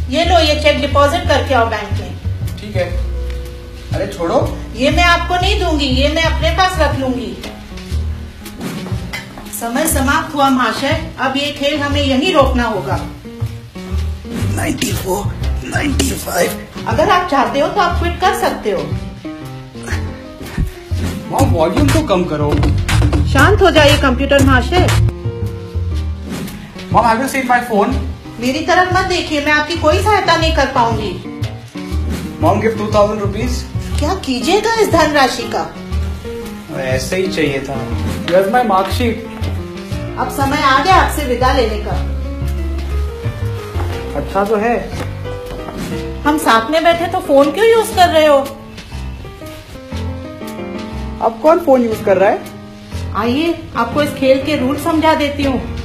ये लो, ये check deposit करके आओ बैंक में। ठीक है। अरे छोड़ो। ये मैं आपको नहीं दूंगी, ये मैं अपने पास रख लूंगी। समय समाप्त हुआ महाशय, अब ये खेल हमें यहीं रोकना होगा। 94, 95। अगर आप चाहते हो तो आप क्विट कर सकते हो। मॉम वॉल्यूम तो कम करो। शांत हो जाइए कंप्यूटर महाशय। Mom have you seen my phone? मेरी तरफ मत देखिए, मैं आपकी कोई सहायता नहीं कर पाऊंगी। Mom give 2000 rupees. क्या कीजिएगा इस धनराशि का? ऐसे ही चाहिए था। Here's my marksheet. अब समय आ गया आपसे विदा लेने का। अच्छा तो है। हम साथ में बैठे तो फोन क्यों यूज कर रहे हो? अब कौन फोन यूज कर रहा है? आइए आपको इस खेल के रूल समझा देती हूँ।